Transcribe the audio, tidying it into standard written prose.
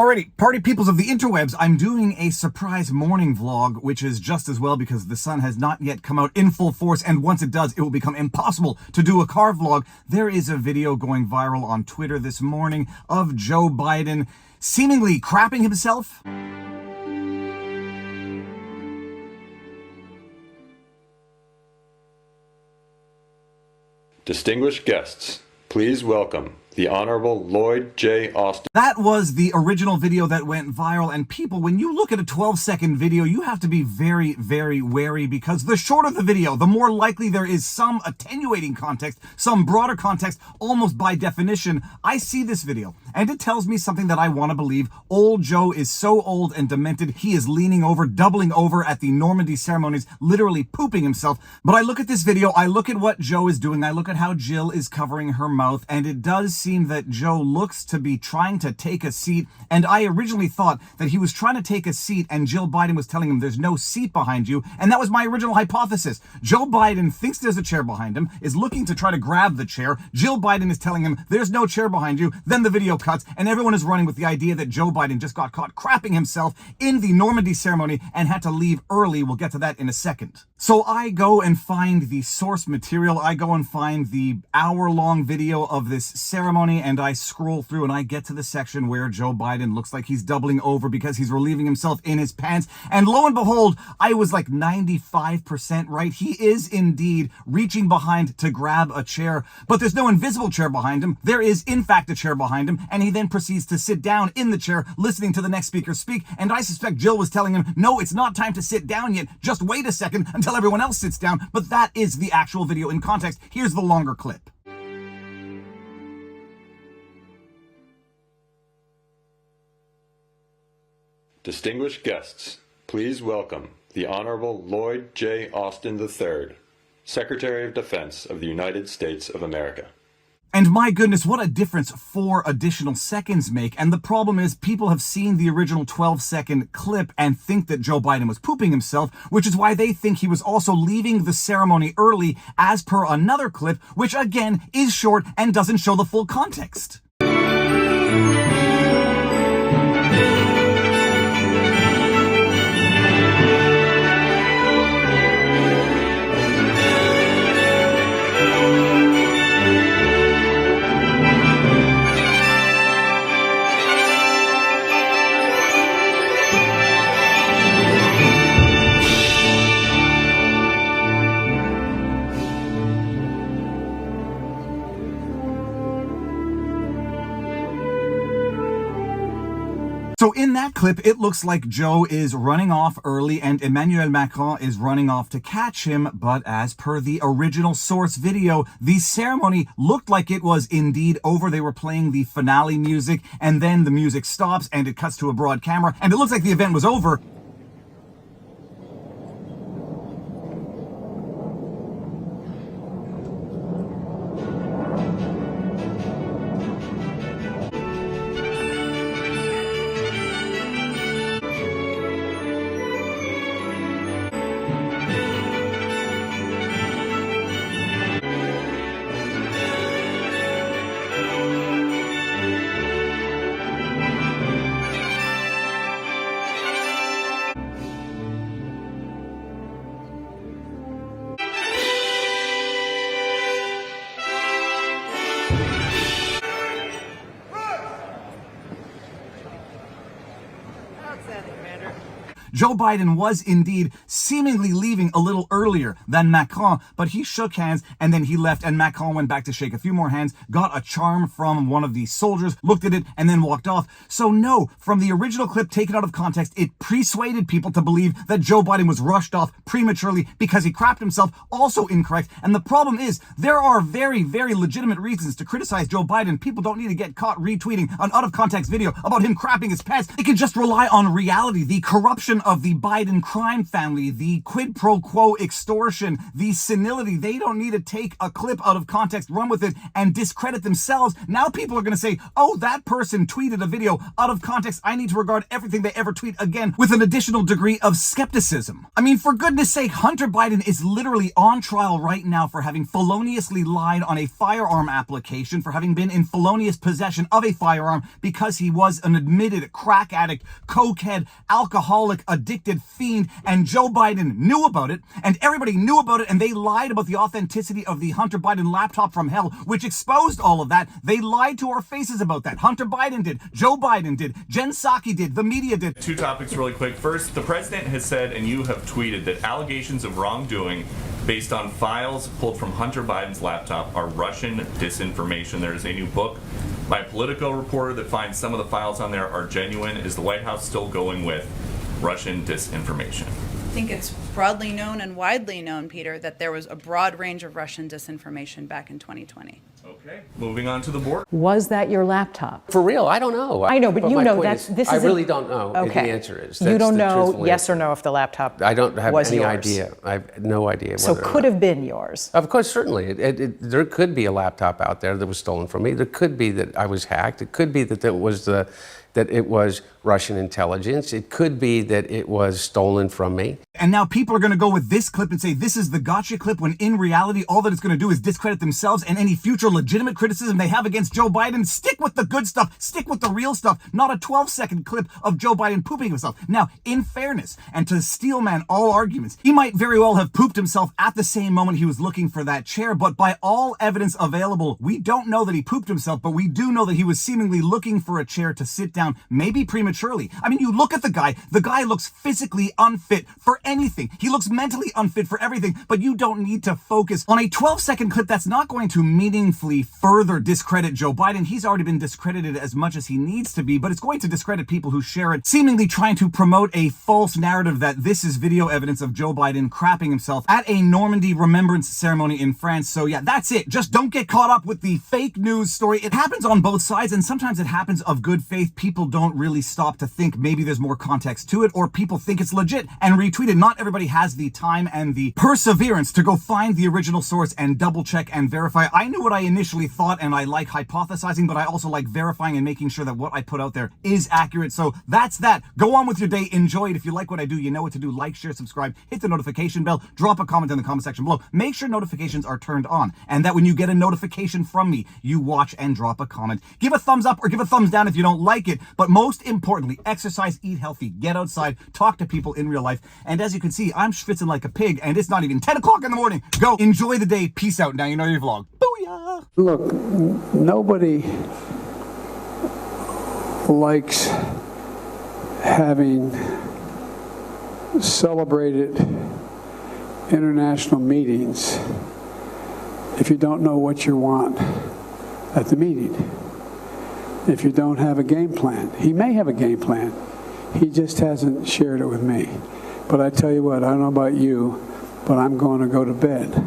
Alrighty, party peoples of the interwebs, I'm doing a surprise morning vlog, which is just as well because the sun has not yet come out in full force, and once it does, it will become impossible to do a car vlog. There is a video going viral on Twitter this morning of Joe Biden seemingly crapping himself. Distinguished guests, please welcome the Honorable Lloyd J. Austin. That was the original video that went viral, and people, when you look at a 12-second video, you have to be very, very wary, because the shorter the video, the more likely there is some attenuating context, some broader context, almost by definition. I see this video, and it tells me something that I want to believe. Old Joe is so old and demented, he is leaning over, doubling over at the Normandy ceremonies, literally pooping himself. But I look at this video, I look at what Joe is doing, I look at how Jill is covering her mouth, and it does seem that Joe looks to be trying to take a seat, and I originally thought that he was trying to take a seat and Jill Biden was telling him there's no seat behind you, and that was my original hypothesis. Joe Biden thinks there's a chair behind him, is looking to try to grab the chair. Jill Biden is telling him there's no chair behind you. Then the video cuts and everyone is running with the idea that Joe Biden just got caught crapping himself in the Normandy ceremony and had to leave early. We'll get to that in a second. So I go and find the source material. I go and find the hour-long video of this ceremony, and I scroll through and I get to the section where Joe Biden looks like he's doubling over because he's relieving himself in his pants. And lo and behold, I was like 95% right. He is indeed reaching behind to grab a chair, but there's no invisible chair behind him. There is in fact a chair behind him, and he then proceeds to sit down in the chair, listening to the next speaker speak. And I suspect Jill was telling him, no, it's not time to sit down yet. Just wait a second until everyone else sits down. But that is the actual video in context. Here's the longer clip. Distinguished guests, please welcome the Honorable Lloyd J. Austin III, Secretary of Defense of the United States of America. And my goodness, what a difference 4 additional seconds make. And the problem is, people have seen the original 12-second clip and think that Joe Biden was pooping himself, which is why they think he was also leaving the ceremony early, as per another clip, which again is short and doesn't show the full context. So in that clip, it looks like Joe is running off early and Emmanuel Macron is running off to catch him. But as per the original source video, the ceremony looked like it was indeed over. They were playing the finale music, and then the music stops and it cuts to a broad camera, and it looks like the event was over. Joe Biden was indeed seemingly leaving a little earlier than Macron, but he shook hands and then he left, and Macron went back to shake a few more hands, got a charm from one of the soldiers, looked at it, and then walked off. So no, from the original clip taken out of context, it persuaded people to believe that Joe Biden was rushed off prematurely because he crapped himself. Also incorrect. And the problem is, there are very, very legitimate reasons to criticize Joe Biden. People don't need to get caught retweeting an out-of-context video about him crapping his pants. They can just rely on reality, the corruption of the Biden crime family, the quid pro quo extortion, the senility. They don't need to take a clip out of context, run with it, and discredit themselves. Now people are going to say, oh, that person tweeted a video out of context. I need to regard everything they ever tweet again with an additional degree of skepticism. I mean, for goodness sake, Hunter Biden is literally on trial right now for having feloniously lied on a firearm application, for having been in felonious possession of a firearm because he was an admitted crack addict, cokehead, alcoholic, addicted fiend, and Joe Biden knew about it, and everybody knew about it, and they lied about the authenticity of the Hunter Biden laptop from hell, which exposed all of that. They lied to our faces about that. Hunter Biden did, Joe Biden did, Jen Psaki did, the media did. Two topics really quick. First, the president has said, and you have tweeted, that allegations of wrongdoing based on files pulled from Hunter Biden's laptop are Russian disinformation. There is a new book by a Politico reporter that finds some of the files on there are genuine. Is the White House still going with Russian disinformation? I think it's broadly known and widely known, Peter, that there was a broad range of Russian disinformation back in 2020. Okay, moving on to the board. Was that your laptop? For real, I don't know. I know, but you my know point that's is, this is I really don't know. Okay. The answer is You don't the know truthful yes answer. or no if the laptop I don't have was any yours. idea. I have no idea. So whether or could not. have been yours. Of course, certainly. There could be a laptop out there that was stolen from me. There could be that I was hacked. It could be that it was Russian intelligence. It could be that it was stolen from me. And now people are going to go with this clip and say this is the gotcha clip, when in reality all that it's going to do is discredit themselves and any future legitimate criticism they have against Joe Biden. Stick with the good stuff. Stick with the real stuff, not a 12-second clip of Joe Biden pooping himself. Now, in fairness, and to steelman all arguments, he might very well have pooped himself at the same moment he was looking for that chair, but by all evidence available, we don't know that he pooped himself, but we do know that he was seemingly looking for a chair to sit down, maybe prematurely. I mean, you look at the guy looks physically unfit for anything. He looks mentally unfit for everything, but you don't need to focus on a 12-second clip that's not going to meaningfully further discredit Joe Biden. He's already been discredited as much as he needs to be, but it's going to discredit people who share it, seemingly trying to promote a false narrative that this is video evidence of Joe Biden crapping himself at a Normandy remembrance ceremony in France. So yeah, that's it. Just don't get caught up with the fake news story. It happens on both sides, and sometimes it happens of good faith. People don't really stop to think maybe there's more context to it, or people think it's legit and retweet it. Not everybody has the time and the perseverance to go find the original source and double check and verify. I knew what I initially thought, and I like hypothesizing, but I also like verifying and making sure that what I put out there is accurate. So that's that. Go on with your day. Enjoy it. If you like what I do, you know what to do. Like, share, subscribe, hit the notification bell, drop a comment in the comment section below. Make sure notifications are turned on, and that when you get a notification from me, you watch and drop a comment. Give a thumbs up or give a thumbs down if you don't like it. But most importantly, exercise, eat healthy, get outside, talk to people in real life. And as you can see, I'm schwitzing like a pig, and it's not even 10 o'clock in the morning. Go enjoy the day. Peace out. Now you know your vlog. Booyah! Look, nobody likes having celebrated international meetings if you don't know what you want at the meeting. If you don't have a game plan. He may have a game plan. He just hasn't shared it with me. But I tell you what, I don't know about you, but I'm going to go to bed.